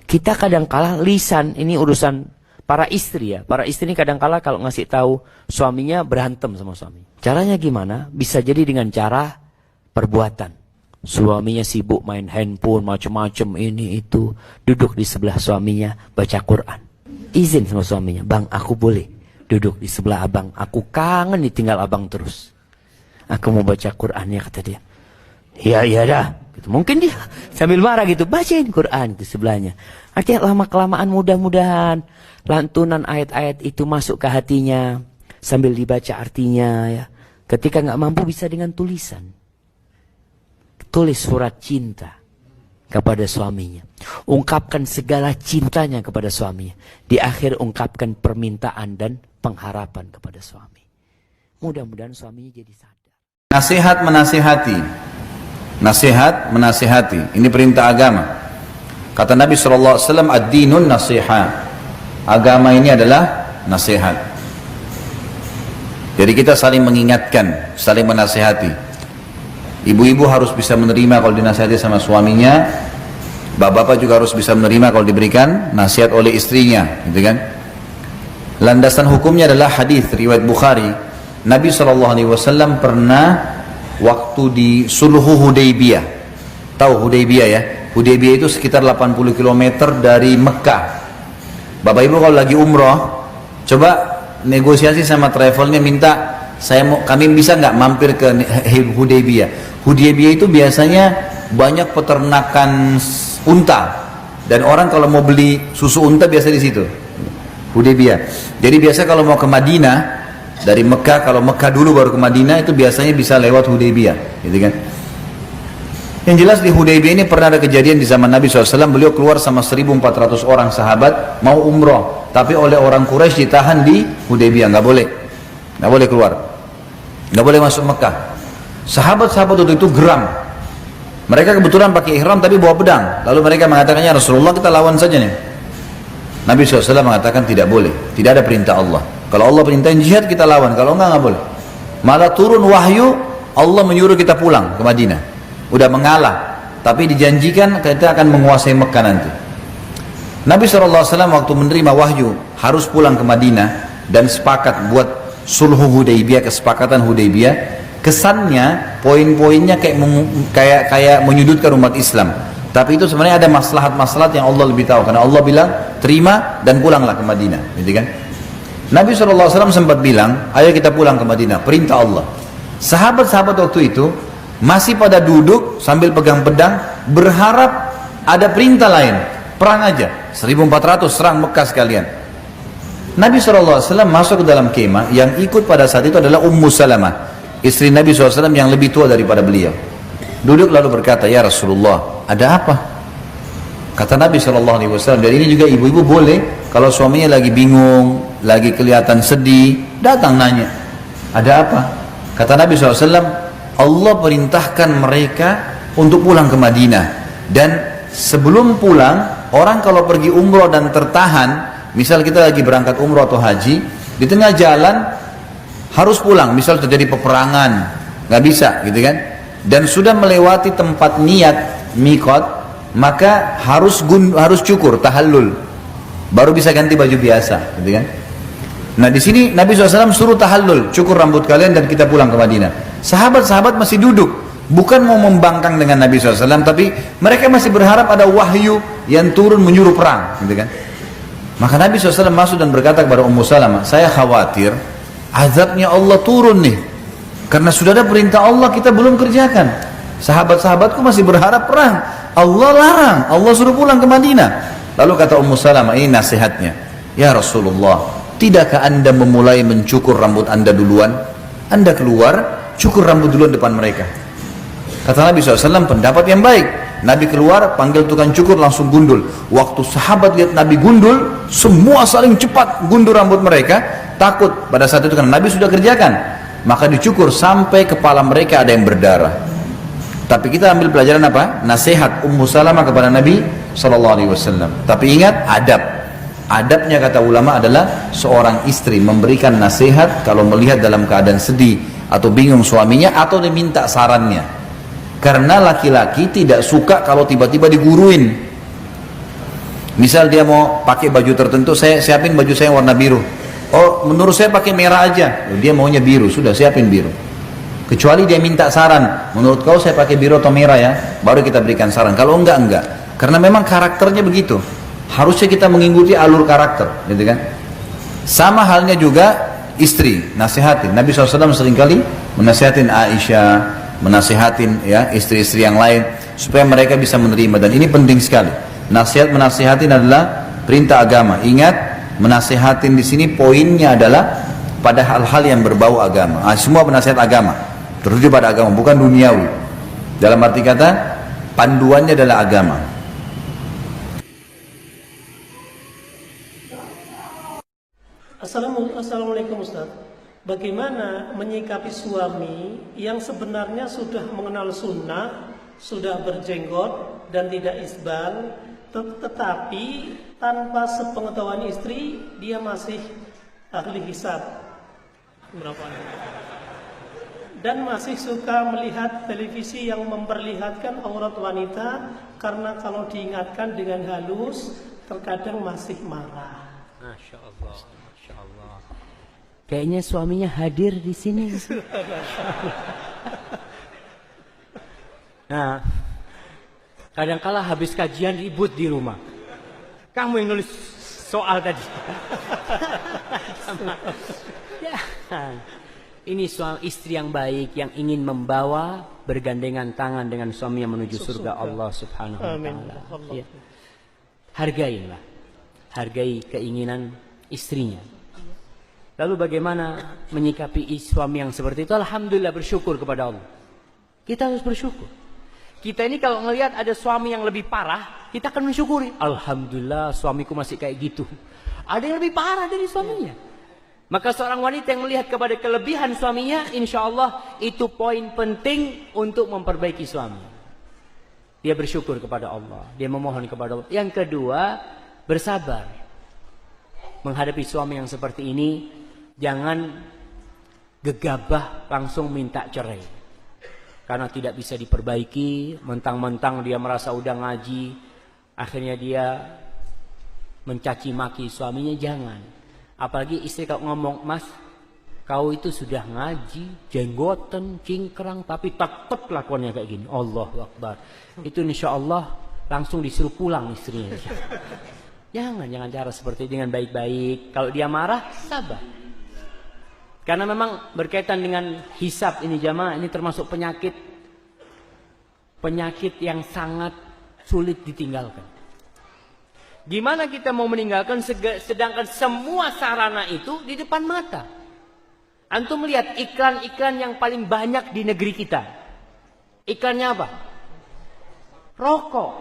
Kita kadangkala lisan, ini urusan para istri ya. Para istri ini kadangkala kalau ngasih tahu suaminya berantem sama suami. Caranya gimana? Bisa jadi dengan cara perbuatan. Suaminya sibuk main handphone, macam-macam ini itu. Duduk di sebelah suaminya, baca Quran. Izin sama suaminya, bang aku boleh duduk di sebelah abang. Aku kangen ditinggal abang terus. Aku mau baca Qurannya, kata dia. Iya dah. Gitu. Mungkin dia sambil marah gitu, bacain Quran di sebelahnya. Artinya lama-kelamaan mudah-mudahan lantunan ayat-ayat itu masuk ke hatinya. Sambil dibaca artinya ya. Ketika nggak mampu bisa dengan tulisan. Tulis surat cinta kepada suaminya. Ungkapkan segala cintanya kepada suaminya. Di akhir ungkapkan permintaan dan pengharapan kepada suami. Mudah-mudahan suaminya jadi sadar. Nasihat menasihati. Nasihat menasihati. Ini perintah agama. Kata Nabi SAW, ad-dinun nasihat. Agama ini adalah nasihat. Jadi kita saling mengingatkan, saling menasihati. Ibu-ibu harus bisa menerima kalau dinasihati sama suaminya. Bapak-bapak juga harus bisa menerima kalau diberikan nasihat oleh istrinya, gitu kan? Landasan hukumnya adalah hadis riwayat Bukhari. Nabi SAW pernah waktu di Sulhu Hudaybiyah. Tahu Hudaybiyah ya? Hudaybiyah itu sekitar 80 km dari Mekah. Bapak Ibu kalau lagi umroh, coba negosiasi sama travelnya, minta kami bisa nggak mampir ke Hudaybiyah. Hudaybiyah itu biasanya banyak peternakan unta, dan orang kalau mau beli susu unta biasa di situ. Hudaybiyah. Jadi biasa kalau mau ke Madinah dari Mekah, kalau Mekah dulu baru ke Madinah, itu biasanya bisa lewat Hudaybiyah, gitu kan? Yang jelas di Hudaybiyah ini pernah ada kejadian di zaman Nabi SAW. Beliau keluar sama 1.400 orang sahabat mau umroh, tapi oleh orang Quraisy ditahan di Hudaybiyah, nggak boleh keluar, nggak boleh masuk Mekah. Sahabat-sahabat waktu itu geram. Mereka kebetulan pakai ihram tapi bawa pedang. Lalu mereka mengatakannya, Rasulullah kita lawan saja nih. Nabi SAW mengatakan tidak boleh, tidak ada perintah Allah. Kalau Allah perintahin jihad kita lawan, kalau enggak boleh. Malah turun wahyu, Allah menyuruh kita pulang ke Madinah. Udah mengalah, tapi dijanjikan kita akan menguasai Mekah nanti. Nabi SAW waktu menerima wahyu harus pulang ke Madinah dan sepakat buat sulhu Hudaybiyah, kesepakatan Hudaybiyah. Kesannya poin-poinnya kayak menyudutkan umat Islam, tapi itu sebenarnya ada maslahat-maslahat yang Allah lebih tahu, karena Allah bilang terima dan pulanglah ke Madinah, gitu kan? Nabi SAW sempat bilang, ayo kita pulang ke Madinah, perintah Allah. Sahabat-sahabat waktu itu masih pada duduk sambil pegang pedang, berharap ada perintah lain, perang aja, 1.400 serang Mekah sekalian. Nabi SAW masuk ke dalam kemah. Yang ikut pada saat itu adalah Ummu Salamah, istri Nabi SAW yang lebih tua daripada beliau. Duduk lalu berkata, ya Rasulullah, ada apa? Kata Nabi SAW, dan ini juga ibu-ibu boleh kalau suaminya lagi bingung, lagi kelihatan sedih, datang nanya, ada apa? Kata Nabi SAW, Allah perintahkan mereka untuk pulang ke Madinah, dan sebelum pulang, orang kalau pergi umroh dan tertahan, misal kita lagi berangkat umroh atau haji, di tengah jalan harus pulang, misal terjadi peperangan, nggak bisa, gitu kan? Dan sudah melewati tempat niat mikot, maka harus cukur, tahallul, baru bisa ganti baju biasa, gitu kan? Nah di sini Nabi SAW suruh tahallul, cukur rambut kalian dan kita pulang ke Madinah. Sahabat-sahabat masih duduk, bukan mau membangkang dengan Nabi SAW, tapi mereka masih berharap ada wahyu yang turun menyuruh perang, gitu kan? Maka Nabi SAW masuk dan berkata kepada Ummu Salamah, saya khawatir azabnya Allah turun nih, karena sudah ada perintah Allah kita belum kerjakan. Sahabat-sahabatku masih berharap perang, Allah larang, Allah suruh pulang ke Madinah. Lalu kata Ummu Salamah, ini nasihatnya, ya Rasulullah, tidakkah anda memulai mencukur rambut anda duluan? Anda keluar, cukur rambut duluan depan mereka. Kata Nabi SAW, pendapat yang baik. Nabi keluar, panggil tukang cukur, langsung gundul. Waktu sahabat lihat Nabi gundul, semua saling cepat gundul rambut mereka, takut pada saat itu karena Nabi sudah kerjakan. Maka dicukur sampai kepala mereka ada yang berdarah. Tapi kita ambil pelajaran apa? Nasihat Ummu Salamah kepada Nabi SAW. Tapi ingat, adab. Adabnya kata ulama adalah seorang istri memberikan nasihat kalau melihat dalam keadaan sedih atau bingung suaminya, atau diminta sarannya. Karena laki-laki tidak suka kalau tiba-tiba diguruin. Misal dia mau pakai baju tertentu, saya siapin baju saya warna biru. Oh, menurut saya pakai merah aja. Dia maunya biru, sudah siapin biru. Kecuali dia minta saran, menurut kau saya pakai biru atau merah ya, baru kita berikan saran. Kalau enggak. Karena memang karakternya begitu. Harusnya kita mengikuti alur karakter, gitu kan? Sama halnya juga istri, nasihatin. Nabi SAW seringkali menasihatin Aisyah, menasihatin ya istri-istri yang lain supaya mereka bisa menerima, dan ini penting sekali. Menasihatin adalah perintah agama. Ingat, menasihatin di sini poinnya adalah pada hal-hal yang berbau agama. Semua penasihat agama tertuju pada agama, bukan duniawi. Dalam arti kata, panduannya adalah agama. Assalamualaikum Ustaz. Bagaimana menyikapi suami yang sebenarnya sudah mengenal sunnah, sudah berjenggot dan tidak isbal, tetapi tanpa sepengetahuan istri dia masih ahli hisab dan masih suka melihat televisi yang memperlihatkan aurat wanita, karena kalau diingatkan dengan halus terkadang masih marah. Masya Allah, Masya Allah. Kayaknya suaminya hadir di sini. Nah, kadangkala habis kajian ribut di rumah. Kamu yang nulis soal tadi. Ya, ini suami istri yang baik yang ingin membawa bergandengan tangan dengan suami yang menuju surga Allah Subhanahu wa taala. Ya. Hargailah. Hargai keinginan istrinya. Lalu bagaimana menyikapi suami yang seperti itu? Alhamdulillah, bersyukur kepada Allah. Kita harus bersyukur. Kita ini kalau ngelihat ada suami yang lebih parah, kita akan mensyukuri. Alhamdulillah suamiku masih kayak gitu. Ada yang lebih parah dari suaminya. Maka seorang wanita yang melihat kepada kelebihan suaminya, insya Allah itu poin penting untuk memperbaiki suami. Dia bersyukur kepada Allah. Dia memohon kepada Allah. Yang kedua, bersabar. Menghadapi suami yang seperti ini, jangan gegabah langsung minta cerai. Karena tidak bisa diperbaiki, mentang-mentang dia merasa udah ngaji, akhirnya dia mencaci maki suaminya. Jangan. Apalagi istri kalau ngomong, mas, kau itu sudah ngaji, jenggoten, cingkrang, tapi tetap lakuannya kayak gini. Allahu Akbar. Itu insya Allah langsung disuruh pulang istrinya. Jangan cara seperti itu, dengan baik-baik. Kalau dia marah, sabar. Karena memang berkaitan dengan hisab ini jamaah, ini termasuk penyakit yang sangat sulit ditinggalkan. Gimana kita mau meninggalkan sedangkan semua sarana itu di depan mata. Antum melihat iklan-iklan yang paling banyak di negeri kita. Iklannya apa? Rokok.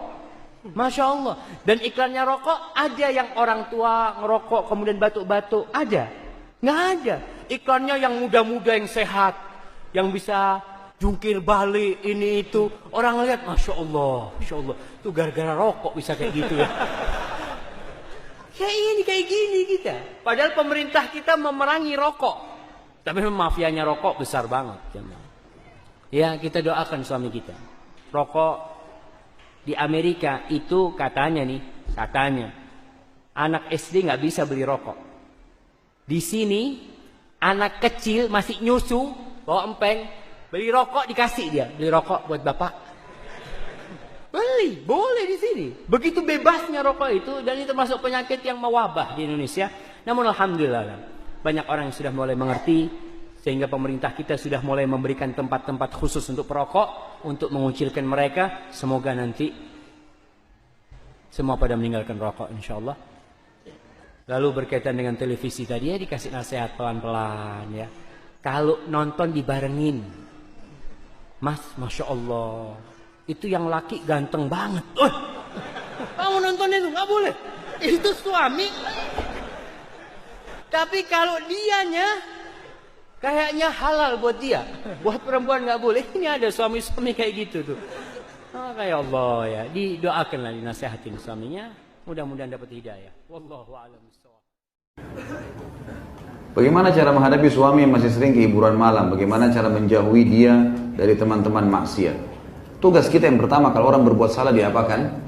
Masya Allah. Dan iklannya rokok, ada yang orang tua ngerokok kemudian batuk-batuk, ada? Nggak ada. Iklannya yang muda-muda yang sehat, yang bisa jungkir balik ini itu. Orang lihat, Masya Allah, itu gara-gara rokok bisa kayak gitu ya. Kayak gini kita. Padahal pemerintah kita memerangi rokok, tapi mafianya rokok besar banget. Ya, kita doakan suami kita. Rokok di Amerika itu katanya anak SD nggak bisa beli rokok. Di sini anak kecil masih nyusu bawa empeng, beli rokok dikasih dia, beli rokok buat bapak. Beli, boleh di sini. Begitu bebasnya rokok itu, dan itu termasuk penyakit yang mewabah di Indonesia. Namun alhamdulillah banyak orang yang sudah mulai mengerti, sehingga pemerintah kita sudah mulai memberikan tempat-tempat khusus untuk perokok, untuk mengucilkan mereka. Semoga nanti semua pada meninggalkan rokok insyaallah. Lalu berkaitan dengan televisi tadi, ya dikasih nasihat pelan-pelan ya. Kalau nonton dibarengin, mas, Masya Allah, itu yang laki ganteng banget. Oh, kamu nonton itu nggak boleh. Itu suami. Tapi kalau dianya kayaknya halal buat dia, buat perempuan nggak boleh. Ini ada suami-suami kayak gitu tuh. Oh, kayak Allah ya. Didoakanlah, dinasihatin suaminya. Mudah-mudahan dapat hidayah. Wallahu a'lam. Bagaimana cara menghadapi suami yang masih sering ke hiburan malam? Bagaimana cara menjauhi dia dari teman-teman maksiat? Tugas kita yang pertama kalau orang berbuat salah diapakan?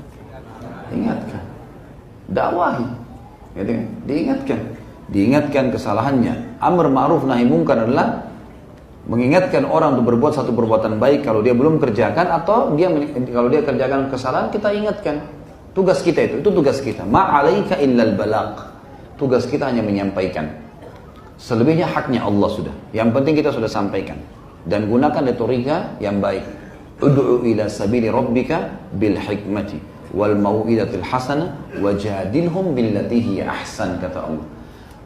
Ingatkan. dakwahi, gitu kan? Diingatkan kesalahannya. Amr ma'ruf nahi munkar adalah mengingatkan orang untuk berbuat satu perbuatan baik kalau dia belum kerjakan, atau kalau dia kerjakan kesalahan kita ingatkan. Tugas kita itu tugas kita. Ma'alaika illal balagh. Tugas kita hanya menyampaikan. Selebihnya haknya Allah sudah. Yang penting kita sudah sampaikan. Dan gunakan retorika yang baik. Ud'u ila sabili rabbika bil hikmati wal mau'izatil hasanah wajadilhum billati hiya ahsan, kata Allah.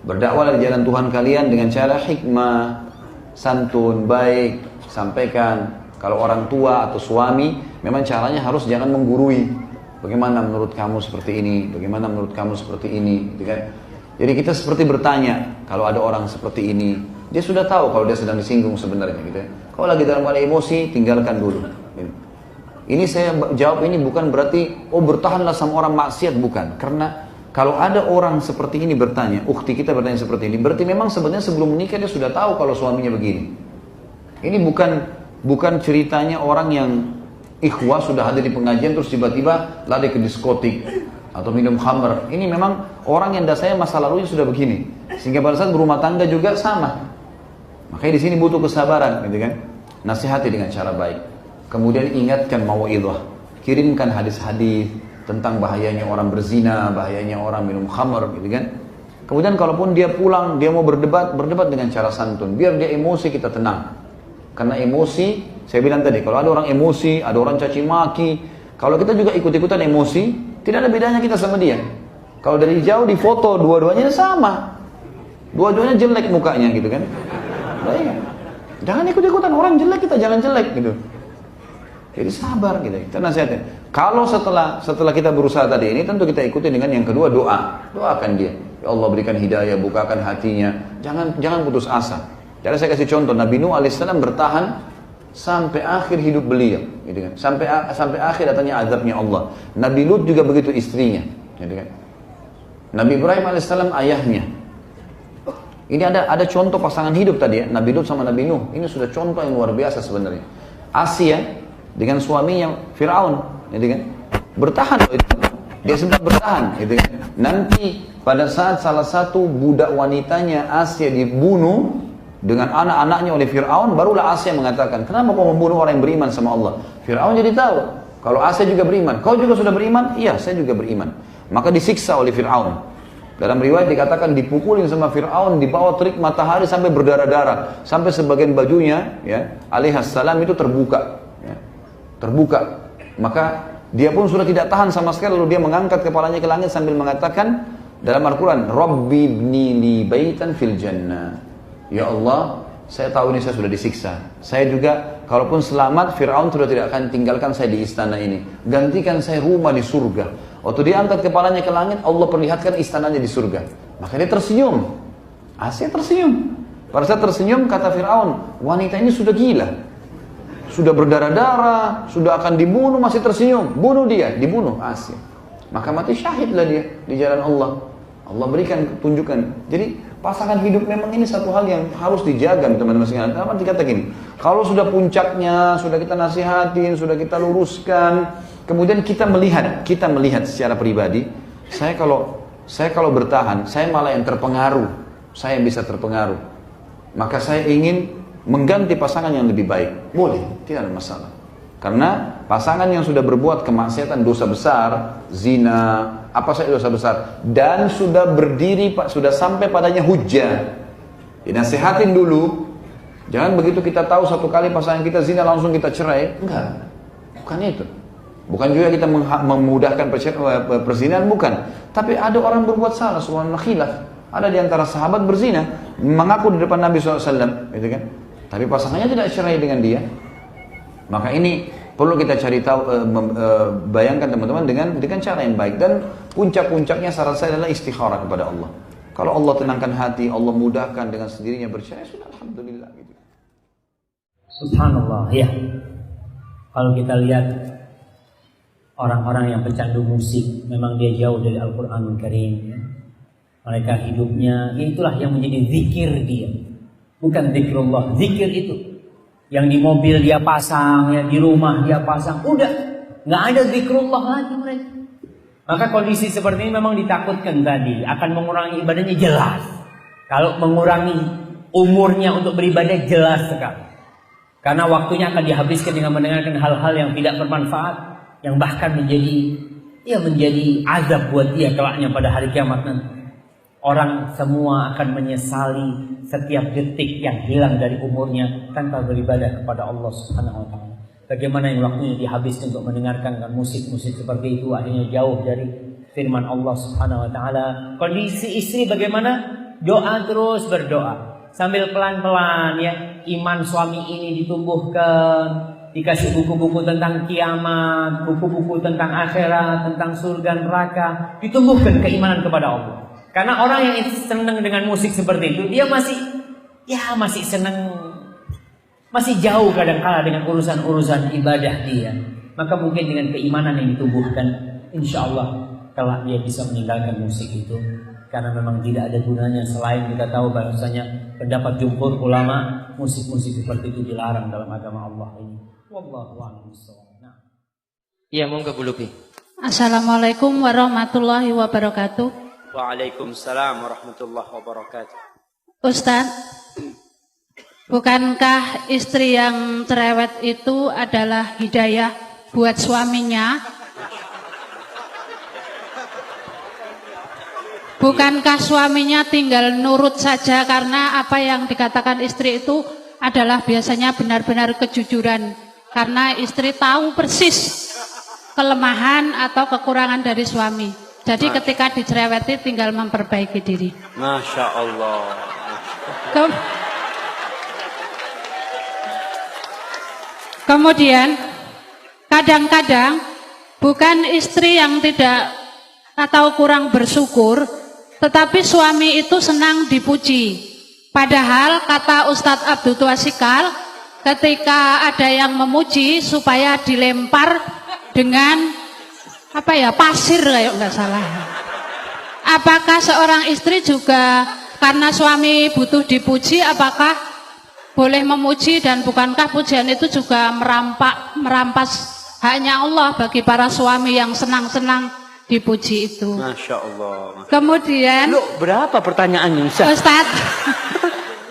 Berdakwah di jalan Tuhan kalian dengan cara hikmah, santun, baik, sampaikan. Kalau orang tua atau suami, memang caranya harus jangan menggurui. Bagaimana menurut kamu seperti ini? Bagaimana menurut kamu seperti ini? Gitu kan? Jadi kita seperti bertanya, kalau ada orang seperti ini, dia sudah tahu kalau dia sedang disinggung sebenarnya. Gitu ya. Kalau lagi dalam keadaan emosi, tinggalkan dulu. Gitu. Ini saya jawab ini bukan berarti, bertahanlah sama orang maksiat, bukan. Karena kalau ada orang seperti ini bertanya, ukhti kita bertanya seperti ini, berarti memang sebenarnya sebelum menikah dia sudah tahu kalau suaminya begini. Ini bukan ceritanya orang yang ikhwah sudah ada di pengajian terus tiba-tiba lari ke diskotik atau minum khamr. Ini memang orang yang dasarnya masa lalunya sudah begini, sehingga pada saat berumah tangga juga sama. Makanya di sini butuh kesabaran, gitu kan? Nasihati dengan cara baik. Kemudian ingatkan mau'idhah, kirimkan hadis-hadis tentang bahayanya orang berzina, bahayanya orang minum khamr, gitu kan? Kemudian kalaupun dia pulang, dia mau berdebat dengan cara santun, biar dia emosi kita tenang. Karena emosi, saya bilang tadi, kalau ada orang emosi, ada orang caci maki, kalau kita juga ikut-ikutan emosi, tidak ada bedanya kita sama dia. Kalau dari jauh di foto, dua-duanya sama, dua-duanya jelek mukanya, gitu kan? Baik. Jangan ikut-ikutan orang jelek, kita jangan jelek, gitu. Jadi sabar gitu, kita nasihatin. Kalau setelah kita berusaha tadi ini, tentu kita ikuti dengan yang kedua, doakan dia. Ya Allah berikan hidayah, bukakan hatinya. Jangan putus asa. Jadi saya kasih contoh, Nabi Nuh alaihissalam bertahan sampai akhir hidup beliau, gitu kan? Sampai akhir datangnya azabnya Allah. Nabi Lut juga begitu istrinya, gitu kan? Nabi Ibrahim alaihissalam ayahnya. Ini ada contoh pasangan hidup tadi ya, Nabi Lut sama Nabi Nuh. Ini sudah contoh yang luar biasa sebenarnya. Asia dengan suaminya Fir'aun, gitu kan? Bertahan, dia sempat bertahan, gitu kan? Nanti pada saat salah satu budak wanitanya Asia dibunuh dengan anak-anaknya oleh Fir'aun, barulah Asia mengatakan, kenapa kau membunuh orang yang beriman sama Allah? Fir'aun jadi tahu kalau Asia juga beriman. Kau juga sudah beriman? Iya, saya juga beriman. Maka disiksa oleh Fir'aun. Dalam riwayat dikatakan dipukulin sama Fir'aun, dibawa terik matahari sampai berdarah-darah, sampai sebagian bajunya ya alaihissalam itu terbuka. Terbuka, maka dia pun sudah tidak tahan sama sekali, lalu dia mengangkat kepalanya ke langit sambil mengatakan dalam Al-Quran, Rabbi ibni li baitan fil jannah. Ya Allah, saya tahu ini saya sudah disiksa. Saya juga, kalaupun selamat, Fir'aun sudah tidak akan tinggalkan saya di istana ini. Gantikan saya rumah di surga. Waktu dia angkat kepalanya ke langit, Allah perlihatkan istananya di surga. Maka dia tersenyum. Asia tersenyum. Pada saat tersenyum, kata Fir'aun, wanita ini sudah gila. Sudah berdarah-darah, sudah akan dibunuh, masih tersenyum. Bunuh dia, dibunuh Asia. Maka mati syahidlah dia di jalan Allah. Allah berikan tunjukkan. Jadi pasangan hidup memang ini satu hal yang harus dijaga, teman-teman sekalian. Apa dikata gini? Kalau sudah puncaknya, sudah kita nasihatin, sudah kita luruskan, kemudian kita melihat secara pribadi, saya kalau bertahan, saya malah yang terpengaruh. Saya yang bisa terpengaruh. Maka saya ingin mengganti pasangan yang lebih baik. Boleh, tidak ada masalah. Karena pasangan yang sudah berbuat kemaksiatan, dosa besar, zina, apa saja dosa besar, dan sudah berdiri, sudah sampai padanya hujjah, dinasihatin dulu. Jangan begitu kita tahu satu kali pasangan kita zina langsung kita cerai. Enggak, bukan itu. Bukan juga kita memudahkan perzinahan, bukan. Tapi ada orang berbuat salah, subhanallah, khilaf. Ada di antara sahabat berzina, mengaku di depan Nabi SAW, gitu kan? Tapi pasangannya tidak cerai dengan dia. Maka ini perlu kita cari tahu, bayangkan teman-teman dengan cara yang baik. Dan puncak-puncaknya saran saya adalah istikharah kepada Allah. Kalau Allah tenangkan hati, Allah mudahkan dengan sendirinya bercerai, sudah alhamdulillah gitu. Subhanallah, ya. Kalau kita lihat orang-orang yang pecandu musik, memang dia jauh dari Al-Quranul Karim. Ya. Mereka hidupnya, itulah yang menjadi zikir dia. Bukan zikrullah, zikir itu. Yang di mobil dia pasang, yang di rumah dia pasang. Udah, nggak ada zikrullah lagi mereka. Maka kondisi seperti ini memang ditakutkan tadi akan mengurangi ibadahnya, jelas. Kalau mengurangi umurnya untuk beribadah, jelas sekali. Karena waktunya akan dihabiskan dengan mendengarkan hal-hal yang tidak bermanfaat, yang bahkan menjadi azab buat dia kelaknya pada hari kiamat nanti. Orang semua akan menyesali setiap detik yang hilang dari umurnya tanpa beribadah kepada Allah Subhanahu wa taala. Bagaimana yang waktunya dihabiskan untuk mendengarkan musik-musik seperti itu, akhirnya jauh dari firman Allah Subhanahu wa taala. Kondisi istri bagaimana? Doa, terus berdoa sambil pelan-pelan ya. Iman suami ini ditumbuhkan, dikasih buku-buku tentang kiamat, buku-buku tentang akhirat, tentang surga neraka, ditumbuhkan keimanan kepada Allah. Karena orang yang senang dengan musik seperti itu, dia masih senang, masih jauh kadang-kala dengan urusan-urusan ibadah dia. Maka mungkin dengan keimanan yang ditumbuhkan, insya Allah kelak dia bisa meninggalkan musik itu. Karena memang tidak ada gunanya, selain kita tahu bahwasanya pendapat jumhur ulama, musik-musik seperti itu dilarang dalam agama Allah ini. Wallahu a'lam bishawab. Iya, monggo Bu Lupi. Assalamualaikum warahmatullahi wabarakatuh. Waalaikumsalam warahmatullahi wabarakatuh. Ustaz, bukankah istri yang cerewet itu adalah hidayah buat suaminya? Bukankah suaminya tinggal nurut saja karena apa yang dikatakan istri itu adalah biasanya benar-benar kejujuran. Karena istri tahu persis kelemahan atau kekurangan dari suami. Jadi ketika dicereweti tinggal memperbaiki diri. Masya Allah. Kemudian kadang-kadang bukan istri yang tidak atau kurang bersyukur, tetapi suami itu senang dipuji. Padahal kata Ustadz Abdul Twasikal, ketika ada yang memuji supaya dilempar dengan pasir kayak nggak salah. Apakah seorang istri juga karena suami butuh dipuji, apakah boleh memuji, dan bukankah pujian itu juga merampas haknya Allah bagi para suami yang senang-senang dipuji itu? Masya Allah. Kemudian, berapa pertanyaannya Ustaz?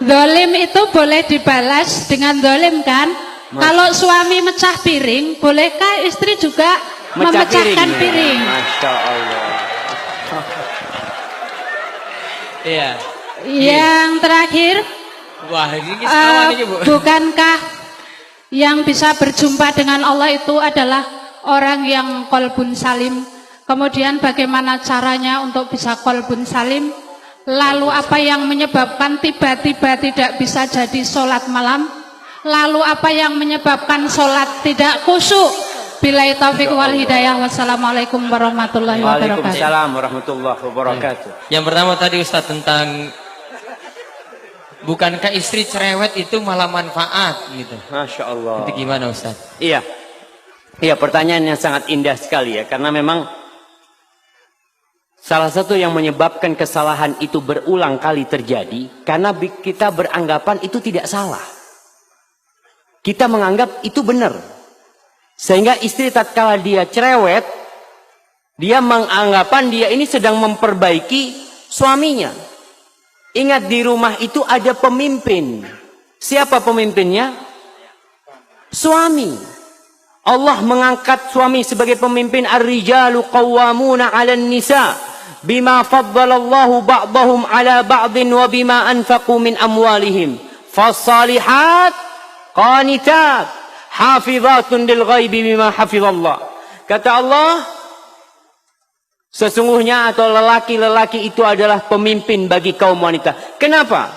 Dolim itu boleh dibalas dengan dolim kan? Kalau suami mecah piring, bolehkah istri juga memecahkan piring? Masya Allah. Iya. Yang terakhir, Wah, ini Bu. bukankah yang bisa berjumpa dengan Allah itu adalah orang yang qalbun salim? Kemudian bagaimana caranya untuk bisa qalbun salim? Lalu apa yang menyebabkan tiba-tiba tidak bisa jadi sholat malam? Lalu apa yang menyebabkan sholat tidak khusyuk? Billahi taufiq wal hidayah. Wassalamualaikum warahmatullahi wabarakatuh. Waalaikumsalam warahmatullahi wabarakatuh. Yang pertama tadi Ustaz tentang bukankah istri cerewet itu malah manfaat gitu. Masya Allah. Itu gimana Ustaz? Iya, pertanyaan yang sangat indah sekali ya. Karena memang salah satu yang menyebabkan kesalahan itu berulang kali terjadi karena kita beranggapan itu tidak salah. Kita menganggap itu benar. Sehingga istri tatkala dia cerewet, dia menganggapan dia ini sedang memperbaiki suaminya. Ingat, di rumah itu ada pemimpin. Siapa pemimpinnya? Suami. Allah mengangkat suami sebagai pemimpin. Ar-rijalu qawwamuna 'alan nisa bima faddalallahu ba'dahum 'ala ba'din wa bima anfaqu min amwalihim. Fas-salihat qanitat hafizatun lil ghaibi bima hafizallah. Kata Allah, sesungguhnya atau lelaki-lelaki itu adalah pemimpin bagi kaum wanita. Kenapa?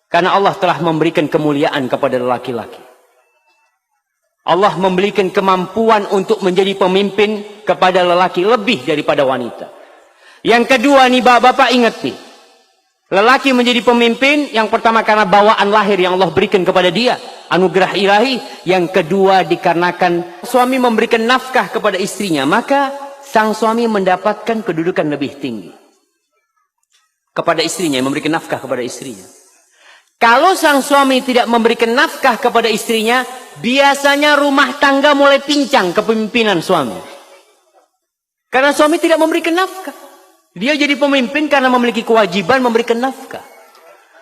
Karena Allah telah memberikan kemuliaan kepada lelaki-laki. Allah memberikan kemampuan untuk menjadi pemimpin kepada lelaki lebih daripada wanita. Yang kedua nih bapak-bapak, ingat nih. Lelaki menjadi pemimpin yang pertama karena bawaan lahir yang Allah berikan kepada dia, anugerah ilahi. Yang kedua dikarenakan suami memberikan nafkah kepada istrinya, maka sang suami mendapatkan kedudukan lebih tinggi kepada istrinya, memberikan nafkah kepada istrinya. Kalau sang suami tidak memberikan nafkah kepada istrinya, biasanya rumah tangga mulai pincang kepemimpinan suami. Karena suami tidak memberikan nafkah. Dia jadi pemimpin karena memiliki kewajiban memberikan nafkah.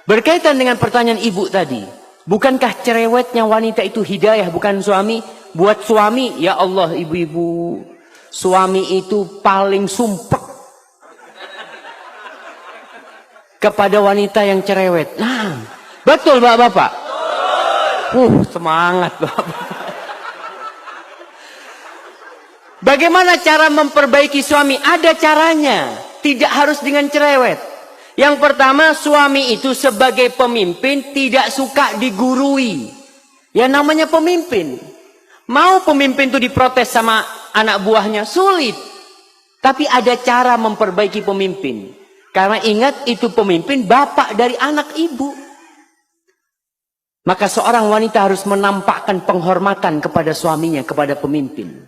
Berkaitan dengan pertanyaan ibu tadi, bukankah cerewetnya wanita itu hidayah bukan suami? Buat suami, ya Allah ibu-ibu, suami itu paling sumpek kepada wanita yang cerewet. Nah, betul bapak-bapak? Semangat bapak-bapak. Bagaimana cara memperbaiki suami? Ada caranya. Tidak harus dengan cerewet. Yang pertama, suami itu sebagai pemimpin tidak suka digurui. Ya namanya pemimpin. Mau pemimpin itu diprotes sama anak buahnya? Sulit. Tapi ada cara memperbaiki pemimpin. Karena ingat itu pemimpin bapak dari anak ibu. Maka seorang wanita harus menampakkan penghormatan kepada suaminya, kepada pemimpin.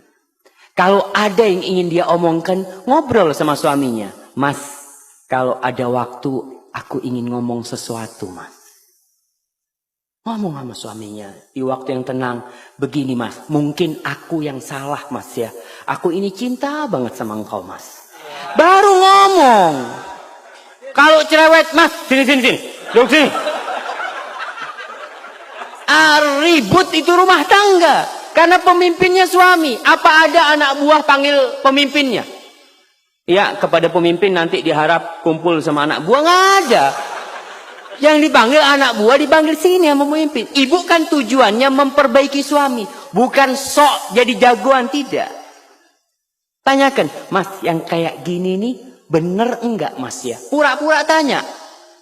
Kalau ada yang ingin dia omongkan, ngobrol sama suaminya. Mas, kalau ada waktu, aku ingin ngomong sesuatu, mas. Ngomong sama suaminya. Di waktu yang tenang, begini mas, mungkin aku yang salah mas ya. Aku ini cinta banget sama engkau mas. Baru ngomong. Kalau cerewet, mas, sini. Duduk sini. Ribut itu rumah tangga. Karena pemimpinnya suami. Apa ada anak buah panggil pemimpinnya? Ya, kepada pemimpin nanti diharap kumpul sama anak buah. Nggak ada. Yang dipanggil anak buah dipanggil sini sama pemimpin. Ibu kan tujuannya memperbaiki suami. Bukan sok jadi jagoan, tidak. Tanyakan, mas yang kayak gini nih bener enggak mas ya? Pura-pura tanya.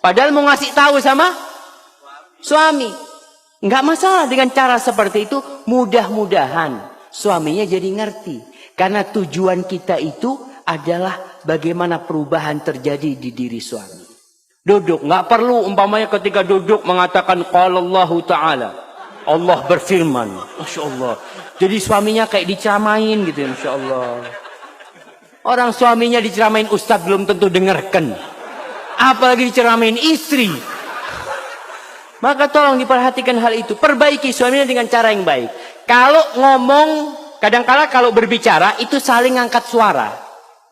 Padahal mau ngasih tahu sama suami. Enggak masalah dengan cara seperti itu. Mudah-mudahan suaminya jadi ngerti. Karena tujuan kita itu adalah bagaimana perubahan terjadi di diri suami. Duduk. Enggak perlu umpamanya ketika duduk mengatakan qala Allahu Ta'ala. Allah berfirman. Masya Allah. Jadi suaminya kayak diceramain gitu. Masya Allah. Orang suaminya diceramain ustadz belum tentu dengarkan. Apalagi diceramain istri. Maka tolong diperhatikan hal itu. Perbaiki suaminya dengan cara yang baik. Kalau ngomong, kadang-kala kalau berbicara, itu saling ngangkat suara.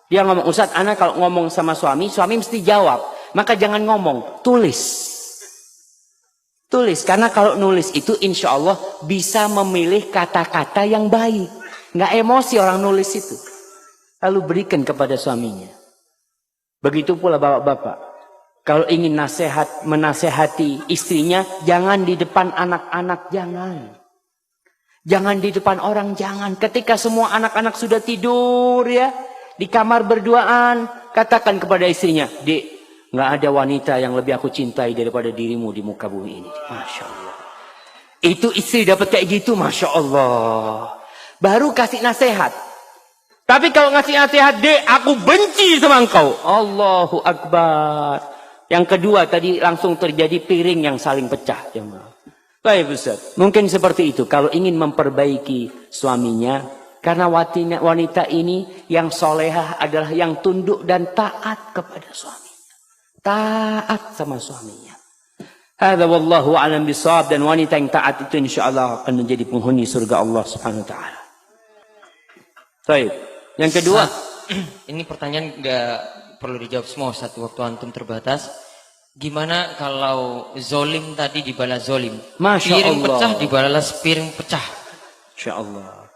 Dia ngomong, Ustadz, anak kalau ngomong sama suami mesti jawab. Maka jangan ngomong, tulis. Tulis, karena kalau nulis itu insya Allah bisa memilih kata-kata yang baik. Nggak emosi orang nulis itu. Lalu berikan kepada suaminya. Begitu pula bapak-bapak. Kalau ingin menasehati istrinya, jangan di depan anak-anak, jangan. Jangan di depan orang, jangan. Ketika semua anak-anak sudah tidur ya, di kamar berduaan, katakan kepada istrinya, Dek, nggak ada wanita yang lebih aku cintai daripada dirimu di muka bumi ini. Masya Allah. Itu istri dapat kayak gitu, Masya Allah. Baru kasih nasihat. Tapi kalau ngasih nasihat, Dek, aku benci sama engkau. Allahu Akbar. Yang kedua tadi langsung terjadi piring yang saling pecah. Baik Ustaz. Mungkin seperti itu. Kalau ingin memperbaiki suaminya. Karena wanita ini yang solehah adalah yang tunduk dan taat kepada suaminya. Taat sama suaminya. Hadza wallahu a'lam bishawab. Dan wanita yang taat itu insyaAllah akan menjadi penghuni surga Allah subhanahu wa ta'ala. Baik. Yang kedua. Ini pertanyaan nggak perlu dijawab semua satu waktu antum terbatas. Gimana kalau zolim tadi dibalas zolim? Masya piring Allah. pecah dibalas piring pecah. Masya Allah.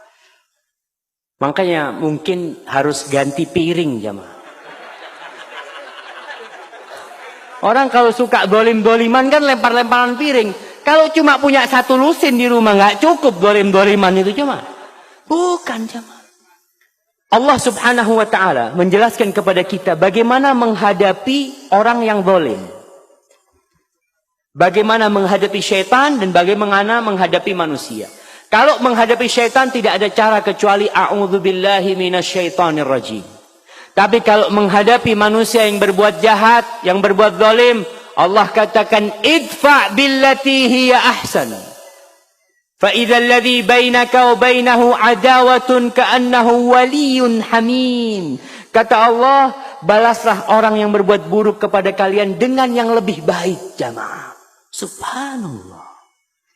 Makanya mungkin harus ganti piring jamaah. Orang kalau suka dolim-doliman kan lempar-lemparan piring. Kalau cuma punya satu lusin di rumah nggak cukup dolim-doliman itu jamaah. Bukan jamaah. Allah subhanahu wa ta'ala menjelaskan kepada kita bagaimana menghadapi orang yang zalim. Bagaimana menghadapi syaitan dan bagaimana menghadapi manusia. Kalau menghadapi syaitan tidak ada cara kecuali a'udzubillahi minasyaitonir rajim. Tapi kalau menghadapi manusia yang berbuat jahat, yang berbuat zalim, Allah katakan idfa billati hiya ahsan. فَإِذَا الَّذِي بَيْنَكَ وَبَيْنَهُ عَدَاوَةٌ كَأَنَّهُ وَلِيٌّ حَمِيمٌ. Kata Allah, balaslah orang yang berbuat buruk kepada kalian dengan yang lebih baik, jamaah. Subhanallah.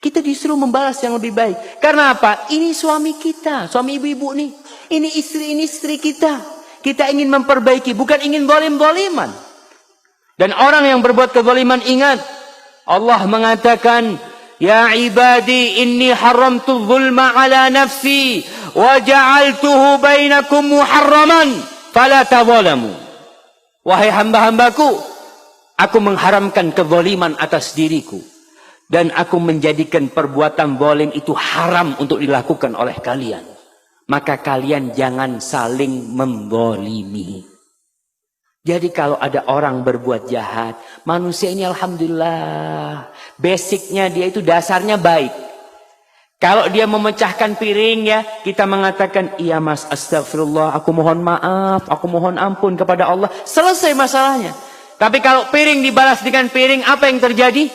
Kita disuruh membalas yang lebih baik. Karena apa? Ini suami kita, suami ibu-ibu nih. Ini istri kita. Kita ingin memperbaiki, bukan ingin zalim-zaliman. Dan orang yang berbuat kezaliman, ingat, Allah mengatakan, Ya ibadi inni haramtu zulma ala nafsi wa ja'altuhu bainakum muharraman fala tadzalamu. Wahai hamba-hambaku, aku mengharamkan kezaliman atas diriku dan aku menjadikan perbuatan zalim itu haram untuk dilakukan oleh kalian. Maka kalian jangan saling menzalimi. Jadi kalau ada orang berbuat jahat, manusia ini alhamdulillah, basicnya dia itu dasarnya baik. Kalau dia memecahkan piring ya, kita mengatakan, iya mas, astagfirullah, aku mohon maaf, aku mohon ampun kepada Allah. Selesai masalahnya. Tapi kalau piring dibalas dengan piring, apa yang terjadi?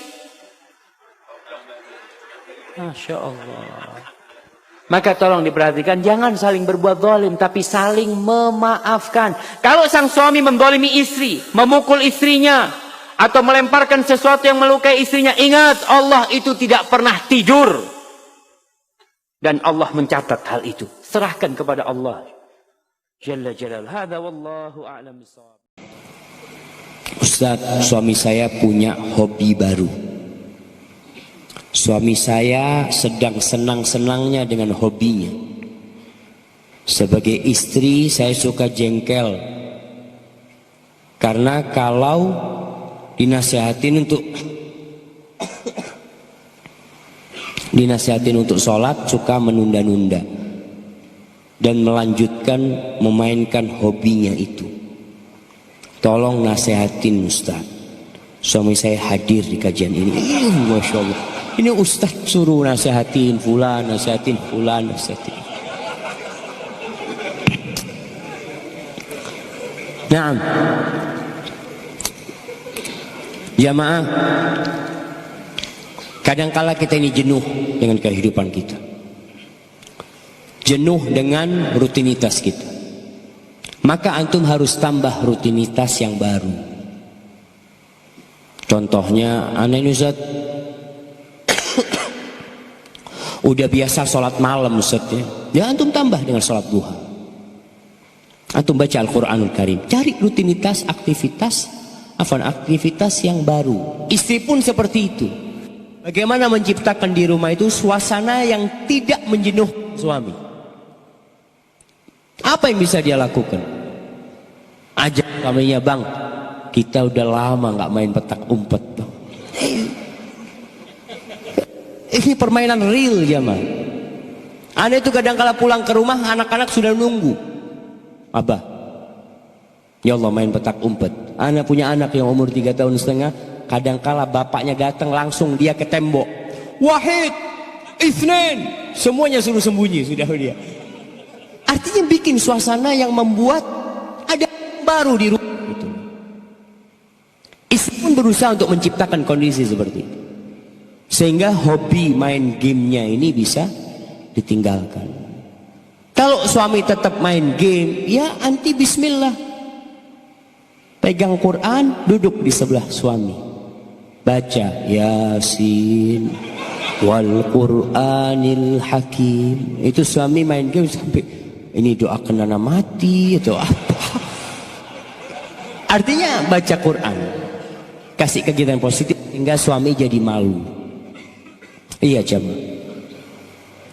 Masya Allah. Maka tolong diperhatikan, jangan saling berbuat zalim, tapi saling memaafkan. Kalau sang suami menzalimi istri, memukul istrinya, atau melemparkan sesuatu yang melukai istrinya, ingat, Allah itu tidak pernah tidur. Dan Allah mencatat hal itu. Serahkan kepada Allah. Jalla Jalal. Hadza wallahu a'lam bishawab. Ustaz, suami saya punya hobi baru. Suami saya sedang senang-senangnya dengan hobinya. Sebagai istri saya suka jengkel. Karena kalau dinasihatin untuk sholat suka menunda-nunda. Dan melanjutkan memainkan hobinya itu. Tolong nasihatin Ustaz. Suami saya hadir di kajian ini. Masya Allah. Ini Ustaz suruh nasihatin fulan, nasihatin fulan, nasihatin. Naam. Jamaah, kadangkala kita ini jenuh dengan kehidupan kita. Jenuh dengan rutinitas kita. Maka antum harus tambah rutinitas yang baru. Contohnya, aneh Ustaz, udah biasa sholat malam Ustaz ya. Ya antum tambah dengan sholat duha. Antum baca Al-Quranul Karim. Cari rutinitas, aktivitas yang baru. Istri pun seperti itu. Bagaimana menciptakan di rumah itu suasana yang tidak menjenuh suami. Apa yang bisa dia lakukan? Ajak suaminya, bang, kita udah lama gak main petak umpet bang. Ini permainan real jamaah. Anda itu kadang-kala pulang ke rumah, anak-anak sudah nunggu. Abah, ya Allah main petak umpet. Anda punya anak yang umur 3 tahun setengah, kadang-kala bapaknya datang langsung dia ke tembok. Wahid, Isnin, semuanya suruh sembunyi sudah dia. Artinya bikin suasana yang membuat ada baru di rumah. Istri pun berusaha untuk menciptakan kondisi seperti itu. Sehingga hobi main gamenya ini bisa ditinggalkan. Kalau suami tetap main game, ya anti bismillah. Pegang Quran, duduk di sebelah suami. Baca Yasin wal Qur'anil Hakim. Itu suami main game sampai ini doakan anak mati atau apa. Artinya baca Quran. Kasih kegiatan positif hingga suami jadi malu. Iya jamaah.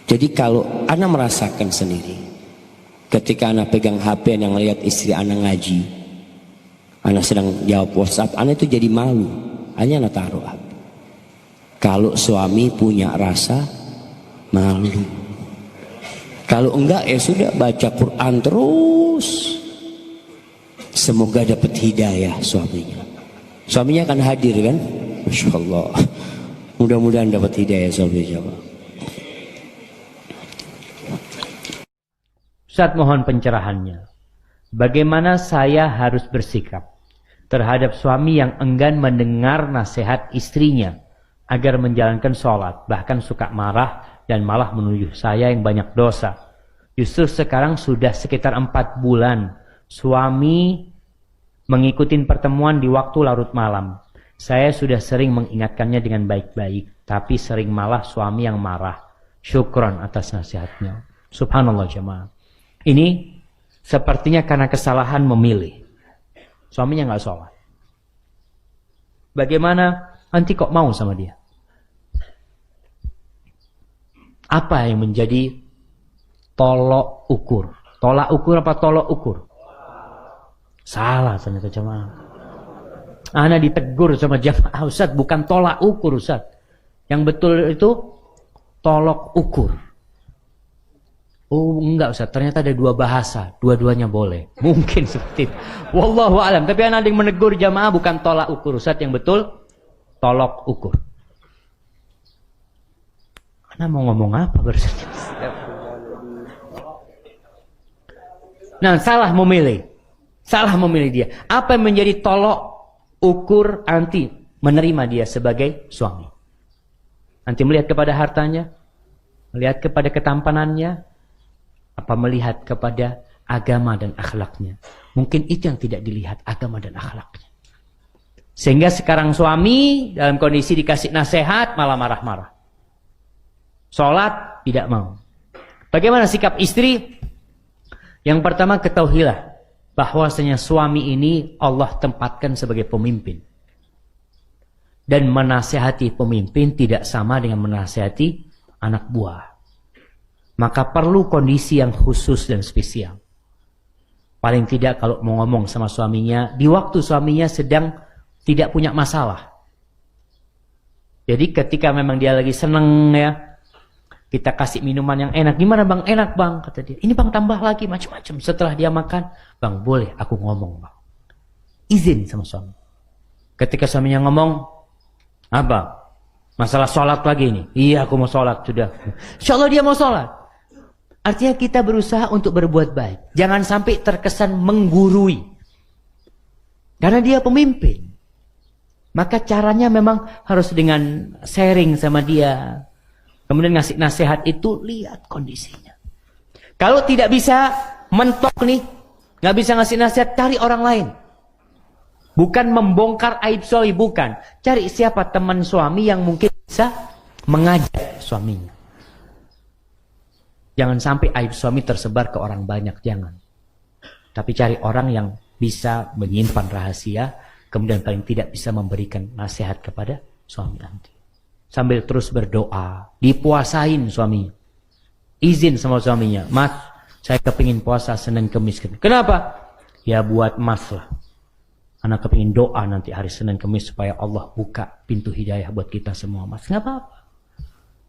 Jadi kalau anak merasakan sendiri, ketika anak pegang HP yang lihat istri anak ngaji, anak sedang jawab WhatsApp, anak itu jadi malu. Hanya anak taruh HP. Kalau suami punya rasa malu, kalau enggak ya sudah baca Quran terus. Semoga dapat hidayah suaminya. Suaminya akan hadir kan? Masya Allah. Mudah-mudahan dapat hidayah suaminya. Ustaz mohon pencerahannya. Bagaimana saya harus bersikap terhadap suami yang enggan mendengar nasihat istrinya agar menjalankan sholat, bahkan suka marah dan malah menuduh saya yang banyak dosa. Justru sekarang sudah sekitar 4 bulan suami mengikuti pertemuan di waktu larut malam. Saya sudah sering mengingatkannya dengan baik-baik, tapi sering malah suami yang marah. Syukron atas nasihatnya. Subhanallah jemaah. Ini Sepertinya karena kesalahan memilih. Suaminya nggak sholat. Bagaimana nanti kok mau sama dia? Apa yang menjadi tolok ukur? Tolak ukur apa tolok ukur? Salah ternyata jemaah. Ana ditegur sama jamaah, Ustaz, bukan tolak ukur, Ustaz. Yang betul itu tolok ukur. Oh enggak, Ustaz, ternyata ada dua bahasa, dua-duanya boleh. Mungkin seperti itu. Wallahu alam. Tapi ana ada yang menegur jamaah bukan tolak ukur, Ustaz, yang betul tolok ukur. Ana mau ngomong apa barusan? Nah, salah memilih. Salah memilih dia. Apa yang menjadi tolok ukur anti menerima dia sebagai suami? Anti melihat kepada hartanya? Melihat kepada ketampanannya? Apa melihat kepada agama dan akhlaknya? Mungkin itu yang tidak dilihat, agama dan akhlaknya. Sehingga sekarang suami dalam kondisi dikasih nasihat malah marah-marah. Sholat tidak mau. Bagaimana sikap istri? Yang pertama, ketahuilah bahwasanya suami ini Allah tempatkan sebagai pemimpin. Dan menasihati pemimpin tidak sama dengan menasihati anak buah. Maka perlu kondisi yang khusus dan spesial. Paling tidak kalau mau ngomong sama suaminya, di waktu suaminya sedang tidak punya masalah. Jadi ketika memang dia lagi seneng ya, kita kasih minuman yang enak. Gimana bang? Enak bang, kata dia. Ini bang tambah lagi macam-macam. Setelah dia makan, bang boleh aku ngomong bang. Izin sama suami. Ketika suaminya ngomong, apa? Masalah sholat lagi ini. Iya aku mau sholat sudah. Insya Allah dia mau sholat. Artinya kita berusaha untuk berbuat baik. Jangan sampai terkesan menggurui. Karena dia pemimpin. Maka caranya memang harus dengan sharing sama dia. Kemudian ngasih nasihat itu, lihat kondisinya. Kalau tidak bisa mentok nih, nggak bisa ngasih nasihat, cari orang lain. Bukan membongkar aib suami, bukan. Cari siapa teman suami yang mungkin bisa mengajak suaminya. Jangan sampai aib suami tersebar ke orang banyak, jangan. Tapi cari orang yang bisa menyimpan rahasia, kemudian paling tidak bisa memberikan nasihat kepada suami nanti. Sambil terus berdoa, dipuasain suaminya. Izin sama suaminya, Mas, saya kepingin puasa Senin Kemis. Kenapa? Ya buat Mas lah. Anak kepingin doa nanti hari Senin Kemis supaya Allah buka pintu hidayah buat kita semua, Mas. Nggak apa-apa.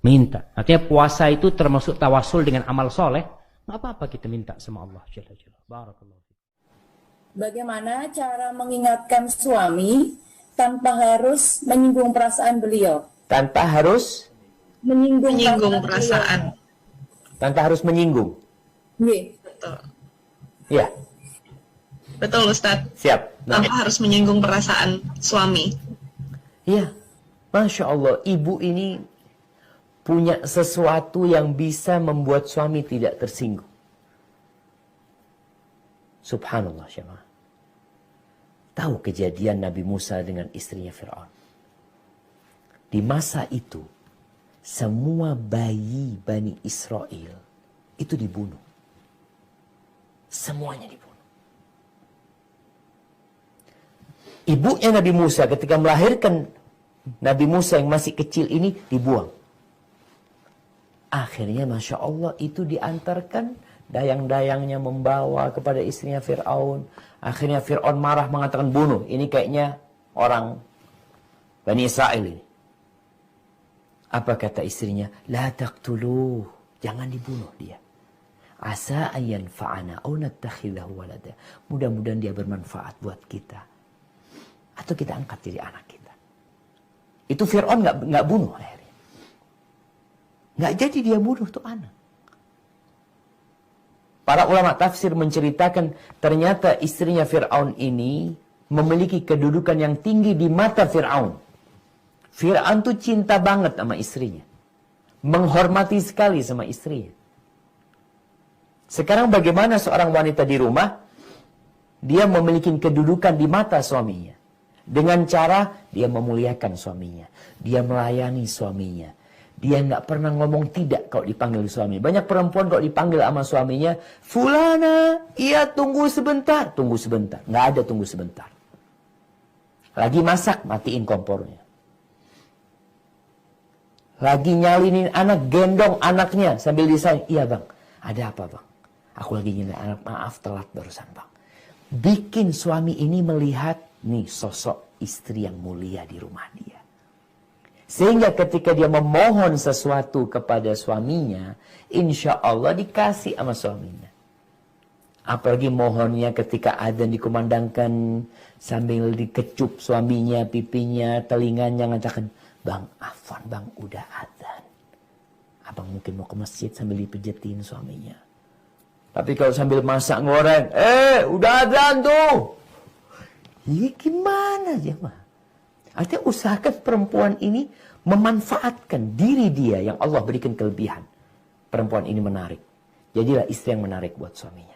Minta. Artinya puasa itu termasuk tawasul dengan amal soleh. Nggak apa-apa kita minta sama Allah. Barakallahu. Bagaimana cara mengingatkan suami tanpa harus menyinggung perasaan beliau? Tanpa harus Menyinggung perasaan. tanpa harus menyinggung. Iya. Betul. Ya, Betul Ustadz. siap. Nah, Tanpa harus menyinggung perasaan suami. iya. Masya Allah, ibu ini punya sesuatu yang bisa membuat suami tidak tersinggung. Subhanallah, syamah. Tahu kejadian Nabi Musa dengan istrinya Fir'aun? Di masa itu, semua bayi Bani Israel itu dibunuh. Semuanya dibunuh. Ibunya Nabi Musa ketika melahirkan Nabi Musa yang masih kecil ini dibuang. Akhirnya Masya Allah itu diantarkan, dayang-dayangnya membawa kepada istrinya Fir'aun. Akhirnya Fir'aun marah mengatakan bunuh. Ini kayaknya orang Bani Israel ini. Apa kata istrinya? La taqtuluh. Jangan dibunuh dia. Asa ayyan fa'ana au nattakhidahu walada. Mudah-mudahan dia bermanfaat buat kita. Atau kita angkat jadi anak kita. Itu Fir'aun nggak bunuh akhirnya. Nggak jadi dia bunuh tuh anak. Para ulama tafsir menceritakan ternyata istrinya Fir'aun ini memiliki kedudukan yang tinggi di mata Fir'aun. Fir'aun tuh cinta banget sama istrinya. Menghormati sekali sama istrinya. Sekarang bagaimana seorang wanita di rumah? Dia memiliki kedudukan di mata suaminya. Dengan cara dia memuliakan suaminya. Dia melayani suaminya. Dia nggak pernah ngomong tidak kalau dipanggil suami. Banyak perempuan kalau dipanggil sama suaminya, Fulana, iya tunggu sebentar. Tunggu sebentar. Nggak ada tunggu sebentar. Lagi masak, matiin kompornya. Lagi nyalinin anak, gendong anaknya sambil disayang. Iya bang, ada apa bang? Aku lagi nyalin anak, maaf telat barusan bang. Bikin suami ini melihat nih sosok istri yang mulia di rumah dia. Sehingga ketika dia memohon sesuatu kepada suaminya, insya Allah dikasih sama suaminya. Apalagi mohonnya ketika adzan dikumandangkan sambil dikecup suaminya, pipinya, telinganya ngatakan, bang, afwan bang, udah adzan. Abang mungkin mau ke masjid sambil dipijetin suaminya. Tapi kalau sambil masak ngoreng, udah adzan tuh. Ini gimana ya mah? Artinya usahakan perempuan ini memanfaatkan diri dia yang Allah berikan kelebihan. Perempuan ini menarik. Jadilah istri yang menarik buat suaminya.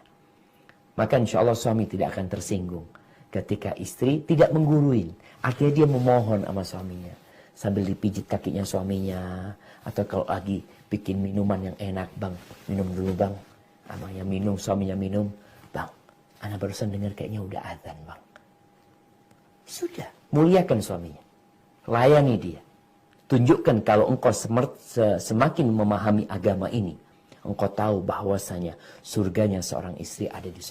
Maka insya Allah suami tidak akan tersinggung ketika istri tidak mengguruin. Artinya dia memohon sama suaminya. Sambil dipijit kakinya suaminya. Atau kalau lagi bikin minuman yang enak, bang, minum dulu bang. Abangnya minum, suaminya minum. Bang, anak barusan dengar kayaknya udah adzan bang. Sudah, muliakan suaminya. Layani dia. Tunjukkan kalau engkau semakin memahami agama ini, engkau tahu bahwasanya surganya seorang istri ada di